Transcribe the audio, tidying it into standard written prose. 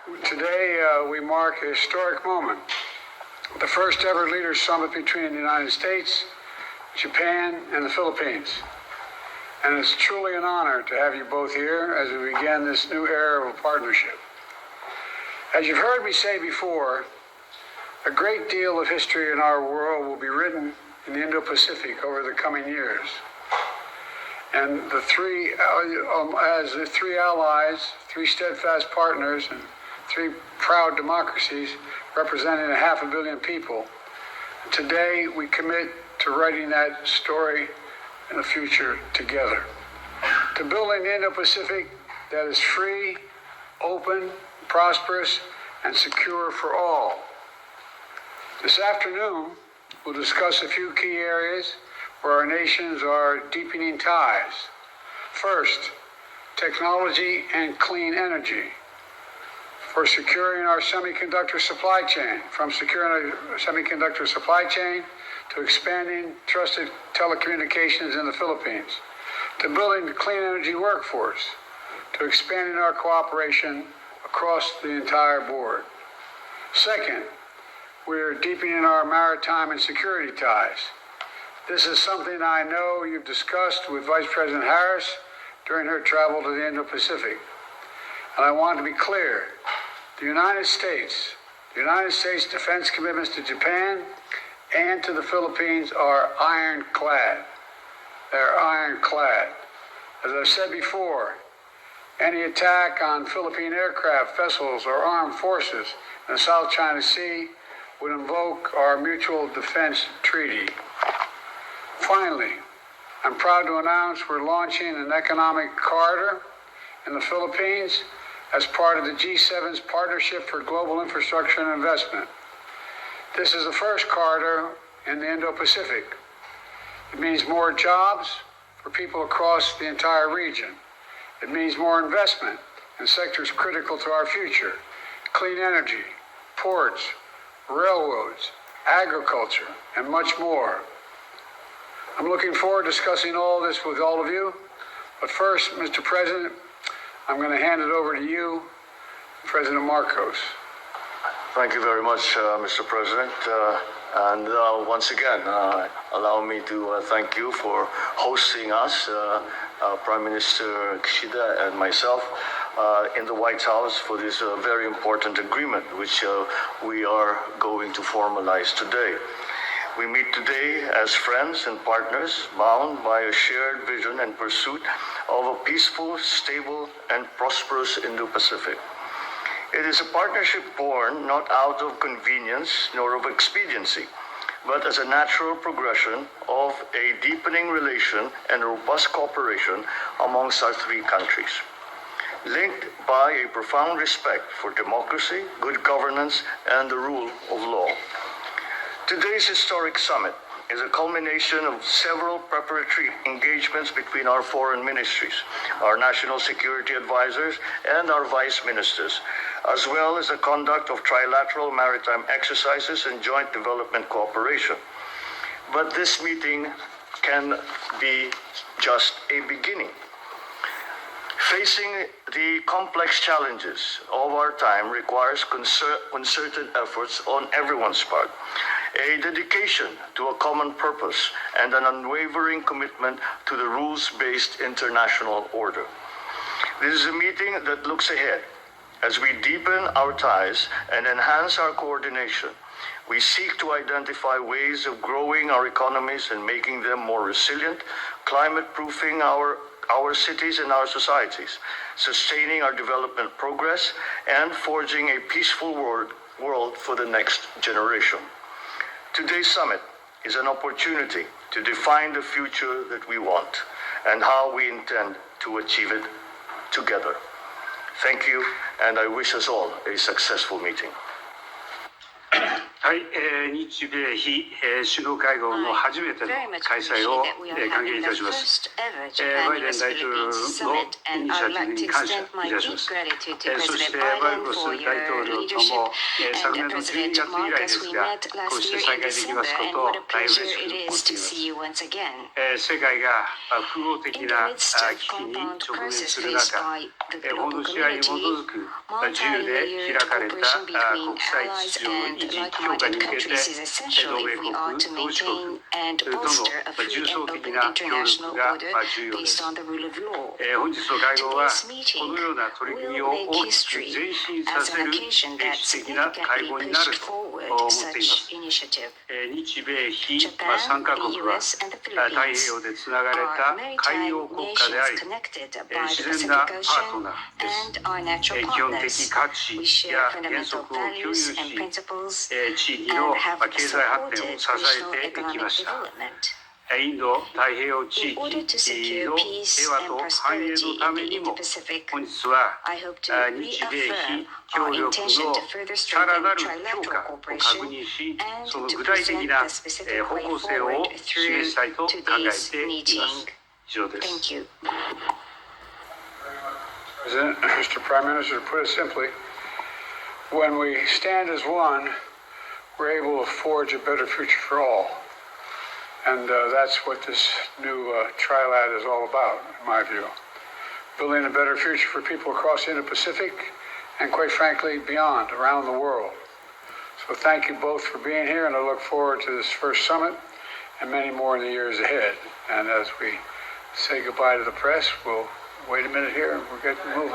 Today, we mark a historic moment, the first ever Leaders Summit between the United States, Japan, and the Philippines. And it's truly an honor to have you both here as we begin this new era of partnership. As you've heard me say before, a great deal of history in our world will be written in the Indo-Pacific over the coming years. And the three, as the three allies, three steadfast partners, and three proud democracies representing 500 million people, today we commit to writing that story in the future together. To building the Indo-Pacific that is free, open, prosperous, and secure for all. This afternoon, we'll discuss a few key areas where our nations are deepening ties. First, technology and clean energy. For securing our semiconductor supply chain, from securing our semiconductor supply chain to expanding trusted telecommunications in the Philippines, to building a clean energy workforce, to expanding our cooperation across the entire board. Second, we are deepening our maritime and security ties. This is something I know you've discussed with Vice President Harris during her travel to the Indo-Pacific. And I want to be clear, the United States defense commitments to Japan and to the Philippines are ironclad. They're ironclad. As I've said before, any attack on Philippine aircraft, vessels, or armed forces in the South China Sea would invoke our Mutual Defense Treaty. Finally, I'm proud to announce we're launching an economic corridor in the Philippines as part of the G7's Partnership for Global Infrastructure and Investment. This is the first corridor in the Indo-Pacific. It means more jobs for people across the entire region. It means more investment in sectors critical to our future: clean energy, ports, railroads, agriculture, and much more. I'm looking forward to discussing all this with all of you. But first, Mr. President, I'm going to hand it over to you, President Marcos. Thank you very much, Mr. President. Once again, allow me to thank you for hosting us, Prime Minister Kishida and myself, in the White House for this very important agreement, which we are going to formalize today. We meet today as friends and partners bound by a shared vision and pursuit of a peaceful, stable, and prosperous Indo-Pacific. It is a partnership born not out of convenience nor of expediency, but as a natural progression of a deepening relation and robust cooperation amongst our three countries, linked by a profound respect for democracy, good governance, and the rule of law. Today's historic summit is a culmination of several preparatory engagements between our foreign ministries, our national security advisors, and our vice ministers, as well as the conduct of trilateral maritime exercises and joint development cooperation. But this meeting can be just a beginning. Facing the complex challenges of our time requires concerted efforts on everyone's part, a dedication to a common purpose, and an unwavering commitment to the rules-based international order. This is a meeting that looks ahead. As we deepen our ties and enhance our coordination, we seek to identify ways of growing our economies and making them more resilient, climate-proofing our cities and our societies, sustaining our development progress, and forging a peaceful world for the next generation. Today's summit is an opportunity to define the future that we want and how we intend to achieve it together. Thank you, and I wish us all a successful meeting. はい、日米非、首脳会合の初めての開催を歓迎いたします。バイデン大統領のイニシアティブに感謝いたします。そしてマルコス大統領とも昨年の12月以来ですが、こうして再会できますことを大変嬉しく思っています。世界が複合的な危機に直面する中、法の支配に基づく自由で開かれた国際秩序の維持強化に向けて同盟国、同志国との重層的な協力が重要です。本日の会合はこのような取り組みを大きく前進させる歴史的な会合になると思っています。日米非3カ国は太平洋でつながれた海洋国家であり、自然なパートナーです。基本的価値や原則を共有し、地域の経済発展を支えてきました。インド太平洋地域の平和と繁栄のためにも、本日は日米非協力のさらなる強化を確認し、その具体的な方向性を示したいと考えています。以上です。President, Mr. Prime Minister, to put it simply, when we stand as one, we're able to forge a better future for all. And that's what this new trilat is all about, in my view. Building a better future for people across the Indo-Pacific and, quite frankly, beyond, around the world. So thank you both for being here, and I look forward to this first summit and many more in the years ahead. And as we say goodbye to the press, we'll wait a minute here and we'll get moving.